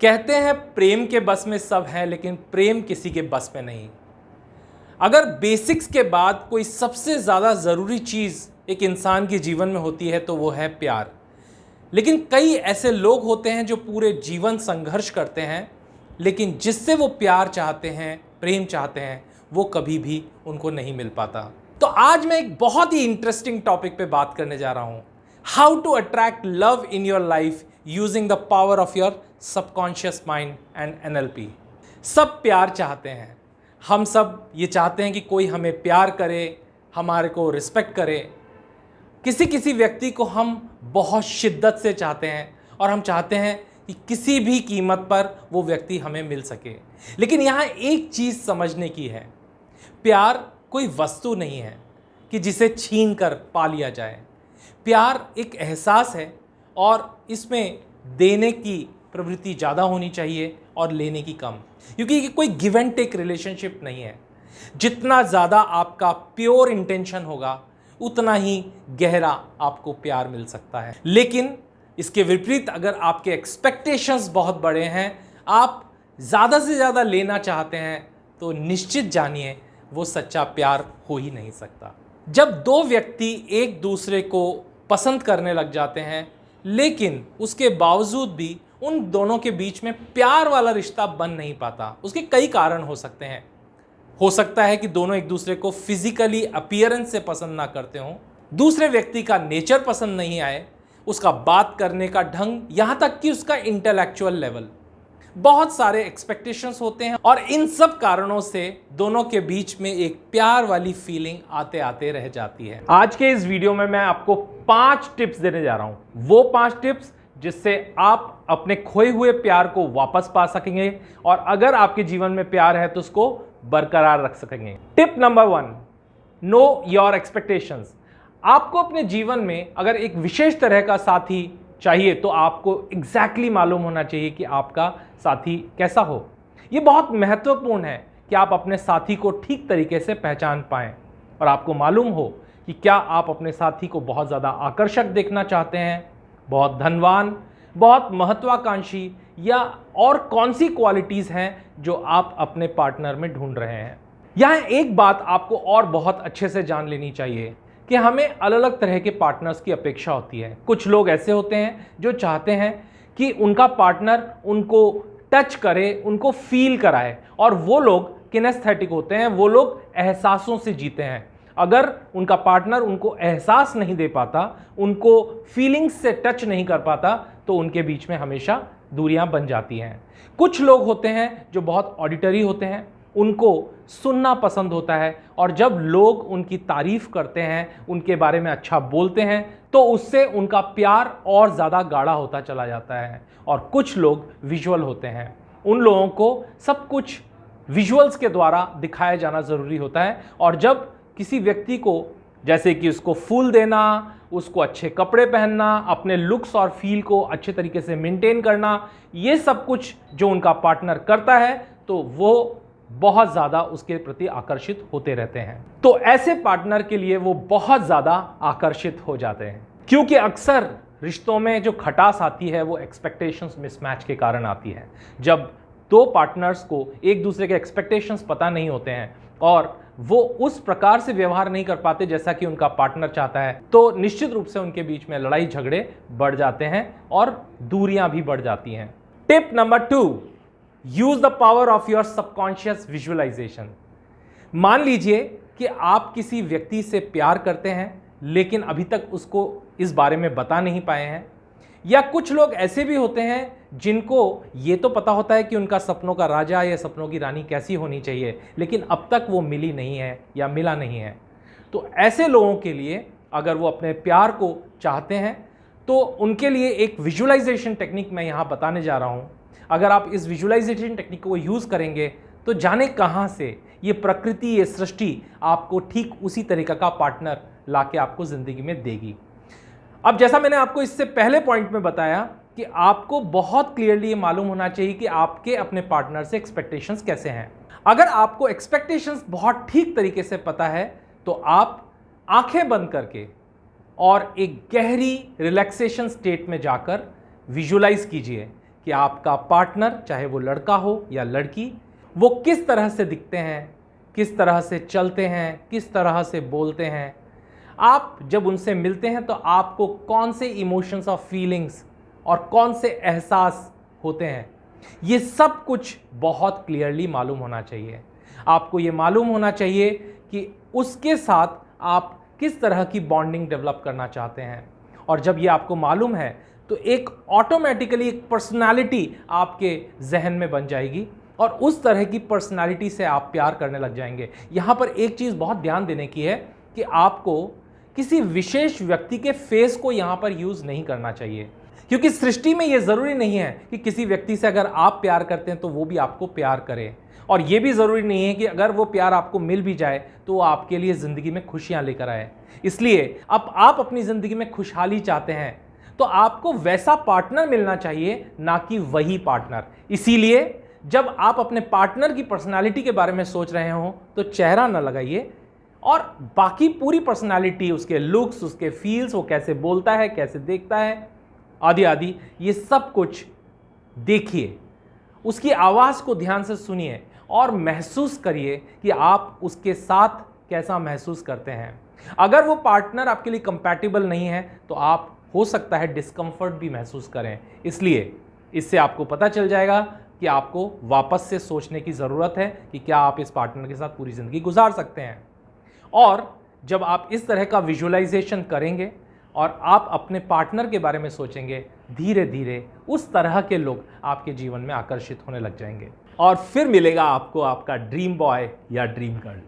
कहते हैं प्रेम के बस में सब है, लेकिन प्रेम किसी के बस में नहीं। अगर बेसिक्स के बाद कोई सबसे ज़्यादा ज़रूरी चीज़ एक इंसान के जीवन में होती है तो वो है प्यार। लेकिन कई ऐसे लोग होते हैं जो पूरे जीवन संघर्ष करते हैं, लेकिन जिससे वो प्यार चाहते हैं, प्रेम चाहते हैं, वो कभी भी उनको नहीं मिल पाता। तो आज मैं एक बहुत ही इंटरेस्टिंग टॉपिक पे बात करने जा रहा हूँ, how to attract love in your life using the power of your subconscious mind and NLP। सब प्यार चाहते हैं, हम सब ये चाहते हैं कि कोई हमें प्यार करे, हमारे को रिस्पेक्ट करे। किसी किसी व्यक्ति को हम बहुत शिद्दत से चाहते हैं और हम चाहते हैं कि किसी भी कीमत पर वो व्यक्ति हमें मिल सके। लेकिन यहाँ एक चीज़ समझने की है, प्यार कोई वस्तु नहीं है कि जिसे छीन कर पा लिया जाए। प्यार एक एहसास है और इसमें देने की प्रवृत्ति ज़्यादा होनी चाहिए और लेने की कम, क्योंकि ये कोई गिव एंड टेक रिलेशनशिप नहीं है। जितना ज़्यादा आपका प्योर इंटेंशन होगा उतना ही गहरा आपको प्यार मिल सकता है। लेकिन इसके विपरीत अगर आपके एक्सपेक्टेशंस बहुत बड़े हैं, आप ज़्यादा से ज़्यादा लेना चाहते हैं, तो निश्चित जानिए वो सच्चा प्यार हो ही नहीं सकता। जब दो व्यक्ति एक दूसरे को पसंद करने लग जाते हैं, लेकिन उसके बावजूद भी उन दोनों के बीच में प्यार वाला रिश्ता बन नहीं पाता, उसके कई कारण हो सकते हैं। हो सकता है कि दोनों एक दूसरे को फिजिकली अपीयरेंस से पसंद ना करते हों, दूसरे व्यक्ति का नेचर पसंद नहीं आए, उसका बात करने का ढंग, यहाँ तक कि उसका इंटेलेक्चुअल लेवल। बहुत सारे एक्सपेक्टेशंस होते हैं और इन सब कारणों से दोनों के बीच में एक प्यार वाली फीलिंग आते आते रह जाती है। आज के इस वीडियो में मैं आपको 5 टिप्स देने जा रहा हूं, वो 5 टिप्स जिससे आप अपने खोए हुए प्यार को वापस पा सकेंगे और अगर आपके जीवन में प्यार है तो उसको बरकरार रख सकेंगे। Tip number 1, know your expectations. आपको अपने जीवन में अगर एक विशेष तरह का साथी चाहिए तो आपको एग्जैक्टली मालूम होना चाहिए कि आपका साथी कैसा हो। यह बहुत महत्वपूर्ण है कि आप अपने साथी को ठीक तरीके से पहचान पाएं और आपको मालूम हो कि क्या आप अपने साथी को बहुत ज़्यादा आकर्षक देखना चाहते हैं, बहुत धनवान, बहुत महत्वाकांक्षी, या और कौन सी क्वालिटीज़ हैं जो आप अपने पार्टनर में ढूंढ रहे हैं। यहाँ एक बात आपको और बहुत अच्छे से जान लेनी चाहिए कि हमें अलग अलग तरह के पार्टनर्स की अपेक्षा होती है। कुछ लोग ऐसे होते हैं जो चाहते हैं कि उनका पार्टनर उनको टच करे, उनको फील कराए, और वो लोग किनेस्थेटिक होते हैं, वो लोग एहसासों से जीते हैं। अगर उनका पार्टनर उनको एहसास नहीं दे पाता, उनको फीलिंग्स से टच नहीं कर पाता, तो उनके बीच में हमेशा दूरियां बन जाती हैं। कुछ लोग होते हैं जो बहुत ऑडिटरी होते हैं, उनको सुनना पसंद होता है और जब लोग उनकी तारीफ करते हैं, उनके बारे में अच्छा बोलते हैं, तो उससे उनका प्यार और ज़्यादा गाढ़ा होता चला जाता है। और कुछ लोग विजुअल होते हैं, उन लोगों को सब कुछ विजुअल्स के द्वारा दिखाया जाना ज़रूरी होता है। और जब किसी व्यक्ति को, जैसे कि उसको फूल देना, उसको अच्छे कपड़े पहनना, अपने लुक्स और फील को अच्छे तरीके से मेंटेन करना, ये सब कुछ जो उनका पार्टनर करता है तो वो बहुत ज़्यादा उसके प्रति आकर्षित होते रहते हैं। तो ऐसे पार्टनर के लिए वो बहुत ज़्यादा आकर्षित हो जाते हैं, क्योंकि अक्सर रिश्तों में जो खटास आती है वो एक्सपेक्टेशंस मिसमैच के कारण आती है। जब दो पार्टनर्स को एक दूसरे के एक्सपेक्टेशंस पता नहीं होते हैं और वो उस प्रकार से व्यवहार नहीं कर पाते जैसा कि उनका पार्टनर चाहता है, तो निश्चित रूप से उनके बीच में लड़ाई झगड़े बढ़ जाते हैं और दूरियां भी बढ़ जाती हैं। Tip number 2, use the power of your subconscious visualisation. मान लीजिए कि आप किसी व्यक्ति से प्यार करते हैं लेकिन अभी तक उसको इस बारे में बता नहीं पाए हैं, या कुछ लोग ऐसे भी होते हैं जिनको ये तो पता होता है कि उनका सपनों का राजा या सपनों की रानी कैसी होनी चाहिए, लेकिन अब तक वो मिली नहीं है या मिला नहीं है। तो ऐसे लोगों के लिए अगर वो अपने प्यार को चाहते हैं तो उनके लिए एक विजुअलाइजेशन टेक्निक मैं यहाँ बताने जा रहा हूँ। अगर आप इस विजुअलाइजेशन टेक्निक को यूज़ करेंगे तो जाने कहाँ से ये प्रकृति, ये सृष्टि आपको ठीक उसी तरीका का पार्टनर लाके आपको ज़िंदगी में देगी। अब जैसा मैंने आपको इससे पहले पॉइंट में बताया कि आपको बहुत क्लियरली ये मालूम होना चाहिए कि आपके अपने पार्टनर से एक्सपेक्टेशंस कैसे हैं। अगर आपको एक्सपेक्टेशंस बहुत ठीक तरीके से पता है तो आप आंखें बंद करके और एक गहरी रिलैक्सेशन स्टेट में जाकर विजुअलाइज कीजिए कि आपका पार्टनर, चाहे वो लड़का हो या लड़की, वो किस तरह से दिखते हैं, किस तरह से चलते हैं, किस तरह से बोलते हैं। आप जब उनसे मिलते हैं तो आपको कौन से इमोशंस और फीलिंग्स और कौन से एहसास होते हैं, ये सब कुछ बहुत क्लियरली मालूम होना चाहिए। आपको ये मालूम होना चाहिए कि उसके साथ आप किस तरह की बॉन्डिंग डेवलप करना चाहते हैं। और जब ये आपको मालूम है तो एक ऑटोमेटिकली एक पर्सनालिटी आपके जहन में बन जाएगी और उस तरह की पर्सनालिटी से आप प्यार करने लग जाएंगे। यहाँ पर एक चीज़ बहुत ध्यान देने की है कि आपको किसी विशेष व्यक्ति के फेस को यहाँ पर यूज़ नहीं करना चाहिए, क्योंकि सृष्टि में ये ज़रूरी नहीं है कि किसी व्यक्ति से अगर आप प्यार करते हैं तो वो भी आपको प्यार करे, और ये भी ज़रूरी नहीं है कि अगर वो प्यार आपको मिल भी जाए तो वो आपके लिए ज़िंदगी में खुशियाँ लेकर आए। इसलिए अब आप अपनी ज़िंदगी में खुशहाली चाहते हैं तो आपको वैसा पार्टनर मिलना चाहिए, ना कि वही पार्टनर। इसीलिए जब आप अपने पार्टनर की पर्सनालिटी के बारे में सोच रहे हो तो चेहरा ना लगाइए, और बाकी पूरी पर्सनालिटी, उसके लुक्स, उसके फील्स, वो कैसे बोलता है, कैसे देखता है, आदि आदि, ये सब कुछ देखिए। उसकी आवाज़ को ध्यान से सुनिए और महसूस करिए कि आप उसके साथ कैसा महसूस करते हैं। अगर वो पार्टनर आपके लिए कंपैटिबल नहीं है तो आप हो सकता है डिस्कम्फर्ट भी महसूस करें। इसलिए इससे आपको पता चल जाएगा कि आपको वापस से सोचने की ज़रूरत है कि क्या आप इस पार्टनर के साथ पूरी ज़िंदगी गुजार सकते हैं। और जब आप इस तरह का विजुअलाइजेशन करेंगे और आप अपने पार्टनर के बारे में सोचेंगे, धीरे धीरे उस तरह के लोग आपके जीवन में आकर्षित होने लग जाएंगे और फिर मिलेगा आपको आपका ड्रीम बॉय या ड्रीम गर्ल।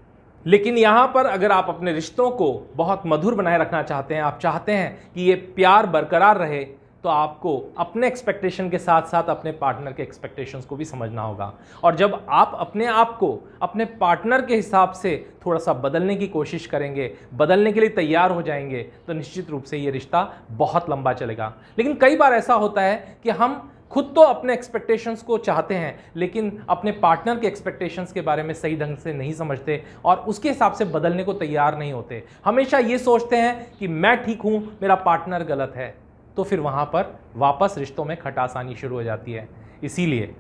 लेकिन यहाँ पर अगर आप अपने रिश्तों को बहुत मधुर बनाए रखना चाहते हैं, आप चाहते हैं कि ये प्यार बरकरार रहे, तो आपको अपने एक्सपेक्टेशन के साथ साथ अपने पार्टनर के एक्सपेक्टेशंस को भी समझना होगा। और जब आप अपने आप को अपने पार्टनर के हिसाब से थोड़ा सा बदलने की कोशिश करेंगे, बदलने के लिए तैयार हो जाएंगे, तो निश्चित रूप से ये रिश्ता बहुत लंबा चलेगा। लेकिन कई बार ऐसा होता है कि हम खुद तो अपने एक्सपेक्टेशंस को चाहते हैं, लेकिन अपने पार्टनर के एक्सपेक्टेशंस के बारे में सही ढंग से नहीं समझते और उसके हिसाब से बदलने को तैयार नहीं होते। हमेशा ये सोचते हैं कि मैं ठीक हूँ, मेरा पार्टनर गलत है, तो फिर वहाँ पर वापस रिश्तों में खटास आनी शुरू हो जाती है। इसीलिए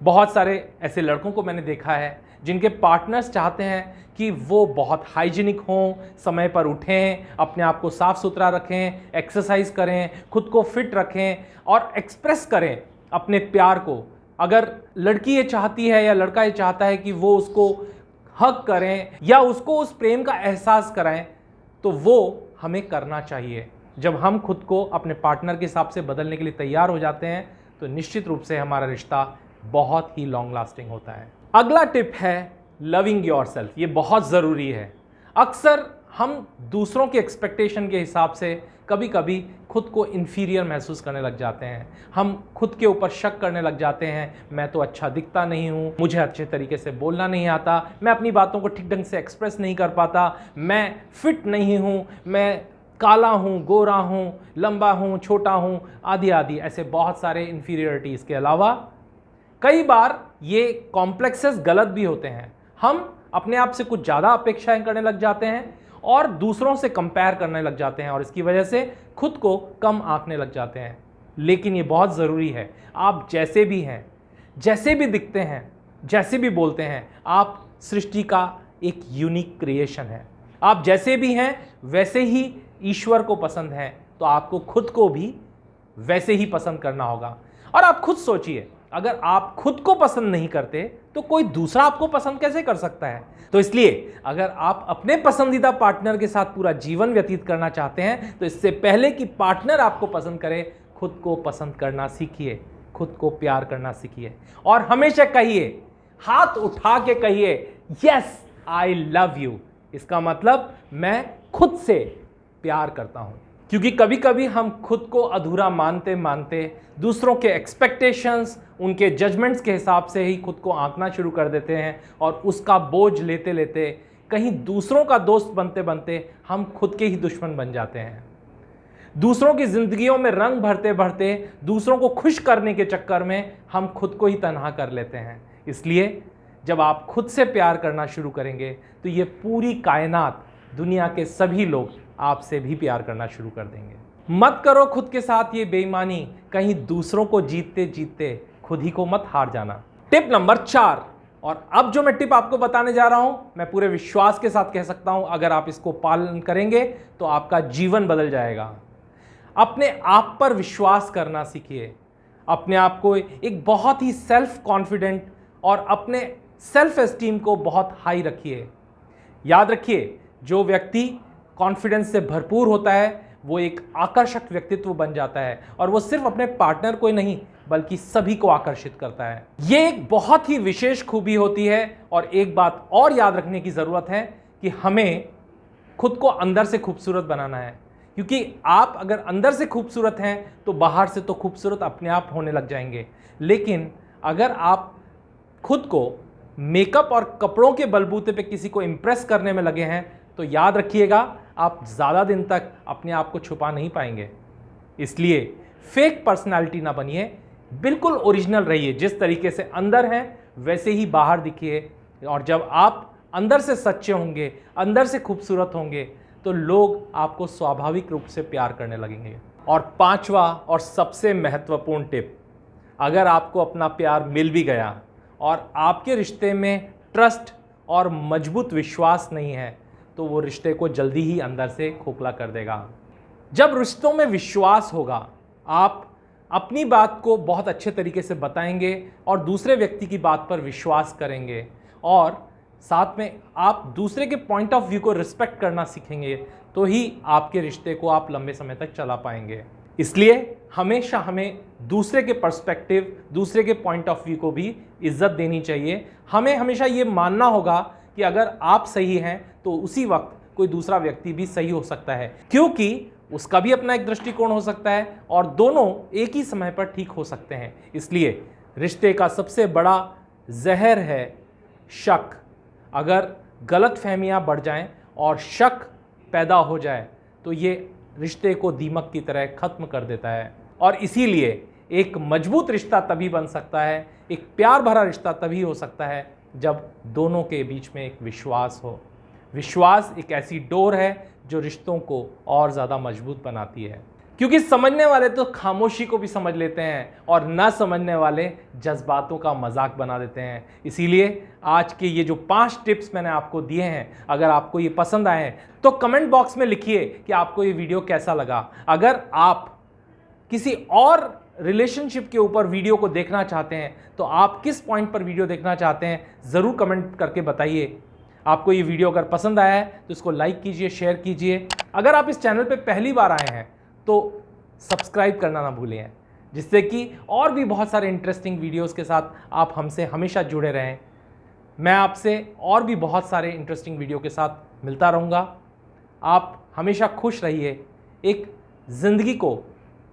बहुत सारे ऐसे लड़कों को मैंने देखा है जिनके पार्टनर्स चाहते हैं कि वो बहुत हाइजीनिक हों, समय पर उठें, अपने आप को साफ़ सुथरा रखें, एक्सरसाइज करें, खुद को फिट रखें और एक्सप्रेस करें अपने प्यार को। अगर लड़की ये चाहती है या लड़का ये चाहता है कि वो उसको हग करें या उसको उस प्रेम का एहसास कराएं, तो वो हमें करना चाहिए। जब हम खुद को अपने पार्टनर के हिसाब से बदलने के लिए तैयार हो जाते हैं तो निश्चित रूप से हमारा रिश्ता बहुत ही लॉन्ग लास्टिंग होता है। अगला टिप है लविंग योरसेल्फ। ये बहुत ज़रूरी है। अक्सर हम दूसरों के एक्सपेक्टेशन के हिसाब से कभी कभी खुद को इन्फीरियर महसूस करने लग जाते हैं। हम खुद के ऊपर शक करने लग जाते हैं, मैं तो अच्छा दिखता नहीं हूँ, मुझे अच्छे तरीके से बोलना नहीं आता, मैं अपनी बातों को ठीक ढंग से एक्सप्रेस नहीं कर पाता, मैं फिट नहीं हूँ, मैं काला हूँ, गोरा हूँ, लंबा हूँ, छोटा हूँ, आदि आदि, ऐसे बहुत सारे इन्फीरियरिटीज़ के अलावा कई बार ये कॉम्प्लेक्सेस गलत भी होते हैं। हम अपने आप से कुछ ज़्यादा अपेक्षाएं करने लग जाते हैं और दूसरों से कंपेयर करने लग जाते हैं और इसकी वजह से खुद को कम आंकने लग जाते हैं। लेकिन ये बहुत ज़रूरी है, आप जैसे भी हैं, जैसे भी दिखते हैं, जैसे भी बोलते हैं, आप सृष्टि का एक यूनिक क्रिएशन है। आप जैसे भी हैं वैसे ही ईश्वर को पसंद है, तो आपको खुद को भी वैसे ही पसंद करना होगा। और आप खुद सोचिए, अगर आप खुद को पसंद नहीं करते तो कोई दूसरा आपको पसंद कैसे कर सकता है। तो इसलिए अगर आप अपने पसंदीदा पार्टनर के साथ पूरा जीवन व्यतीत करना चाहते हैं तो इससे पहले कि पार्टनर आपको पसंद करे, खुद को पसंद करना सीखिए, खुद को प्यार करना सीखिए और हमेशा कहिए, हाथ उठा के कहिए, यस आई लव यू। इसका मतलब मैं खुद से प्यार करता हूं। क्योंकि कभी कभी हम खुद को अधूरा मानते मानते दूसरों के एक्सपेक्टेशंस, उनके जजमेंट्स के हिसाब से ही खुद को आंकना शुरू कर देते हैं और उसका बोझ लेते लेते, कहीं दूसरों का दोस्त बनते बनते हम खुद के ही दुश्मन बन जाते हैं। दूसरों की जिंदगियों में रंग भरते भरते, दूसरों को खुश करने के चक्कर में हम खुद को ही तन्हा कर लेते हैं। इसलिए जब आप खुद से प्यार करना शुरू करेंगे तो ये पूरी कायनात, दुनिया के सभी लोग आपसे भी प्यार करना शुरू कर देंगे। मत करो खुद के साथ ये बेईमानी, कहीं दूसरों को जीतते जीतते खुद ही को मत हार जाना। टिप नंबर 4, और अब जो मैं टिप आपको बताने जा रहा हूं, मैं पूरे विश्वास के साथ कह सकता हूं अगर आप इसको पालन करेंगे तो आपका जीवन बदल जाएगा। अपने आप पर विश्वास करना सीखिए। अपने आप को एक बहुत ही सेल्फ कॉन्फिडेंट और अपने सेल्फ एस्टीम को बहुत हाई रखिए। याद रखिए, जो व्यक्ति कॉन्फिडेंस से भरपूर होता है वो एक आकर्षक व्यक्तित्व बन जाता है और वो सिर्फ अपने पार्टनर को ही नहीं बल्कि सभी को आकर्षित करता है। ये एक बहुत ही विशेष खूबी होती है। और एक बात और याद रखने की ज़रूरत है कि हमें खुद को अंदर से खूबसूरत बनाना है, क्योंकि आप अगर अंदर से खूबसूरत हैं तो बाहर से तो खूबसूरत अपने आप होने लग जाएंगे। लेकिन अगर आप खुद को मेकअप और कपड़ों के बलबूते पे किसी को इम्प्रेस करने में लगे हैं तो याद रखिएगा आप ज़्यादा दिन तक अपने आप को छुपा नहीं पाएंगे। इसलिए फेक पर्सनालिटी ना बनिए, बिल्कुल ओरिजिनल रहिए। जिस तरीके से अंदर हैं वैसे ही बाहर दिखिए। और जब आप अंदर से सच्चे होंगे, अंदर से खूबसूरत होंगे तो लोग आपको स्वाभाविक रूप से प्यार करने लगेंगे। और 5वां और सबसे महत्वपूर्ण टिप, अगर आपको अपना प्यार मिल भी गया और आपके रिश्ते में ट्रस्ट और मजबूत विश्वास नहीं है तो वो रिश्ते को जल्दी ही अंदर से खोखला कर देगा। जब रिश्तों में विश्वास होगा, आप अपनी बात को बहुत अच्छे तरीके से बताएंगे और दूसरे व्यक्ति की बात पर विश्वास करेंगे और साथ में आप दूसरे के पॉइंट ऑफ व्यू को रिस्पेक्ट करना सीखेंगे तो ही आपके रिश्ते को आप लंबे समय तक चला पाएंगे। इसलिए हमेशा हमें दूसरे के पर्सपेक्टिव, दूसरे के पॉइंट ऑफ व्यू को भी इज्जत देनी चाहिए। हमें हमेशा ये मानना होगा कि अगर आप सही हैं तो उसी वक्त कोई दूसरा व्यक्ति भी सही हो सकता है, क्योंकि उसका भी अपना एक दृष्टिकोण हो सकता है और दोनों एक ही समय पर ठीक हो सकते हैं। इसलिए रिश्ते का सबसे बड़ा जहर है शक। अगर गलतफहमियां बढ़ जाएं और शक पैदा हो जाए तो ये रिश्ते को दीमक की तरह खत्म कर देता है। और इसीलिए एक मजबूत रिश्ता तभी बन सकता है, एक प्यार भरा रिश्ता तभी हो सकता है जब दोनों के बीच में एक विश्वास हो। विश्वास एक ऐसी डोर है जो रिश्तों को और ज़्यादा मजबूत बनाती है, क्योंकि समझने वाले तो खामोशी को भी समझ लेते हैं और ना समझने वाले जज्बातों का मजाक बना देते हैं। इसीलिए आज के ये जो 5 टिप्स मैंने आपको दिए हैं, अगर आपको ये पसंद आए हैं तो कमेंट बॉक्स में लिखिए कि आपको ये वीडियो कैसा लगा। अगर आप किसी और रिलेशनशिप के ऊपर वीडियो को देखना चाहते हैं तो आप किस पॉइंट पर वीडियो देखना चाहते हैं ज़रूर कमेंट करके बताइए। आपको ये वीडियो अगर पसंद आया है तो इसको लाइक कीजिए, शेयर कीजिए। अगर आप इस चैनल पे पहली बार आए हैं तो सब्सक्राइब करना ना भूलें, जिससे कि और भी बहुत सारे इंटरेस्टिंग वीडियोस के साथ आप हमसे हमेशा जुड़े रहें। मैं आपसे और भी बहुत सारे इंटरेस्टिंग वीडियो के साथ मिलता रहूँगा। आप हमेशा खुश रहिए, एक ज़िंदगी को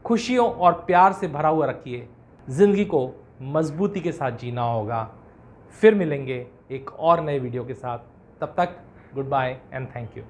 खुशियों और प्यार से भरा हुआ रखिए। ज़िंदगी को मजबूती के साथ जीना होगा। फिर मिलेंगे एक और नए वीडियो के साथ। तब तक goodbye and thank you.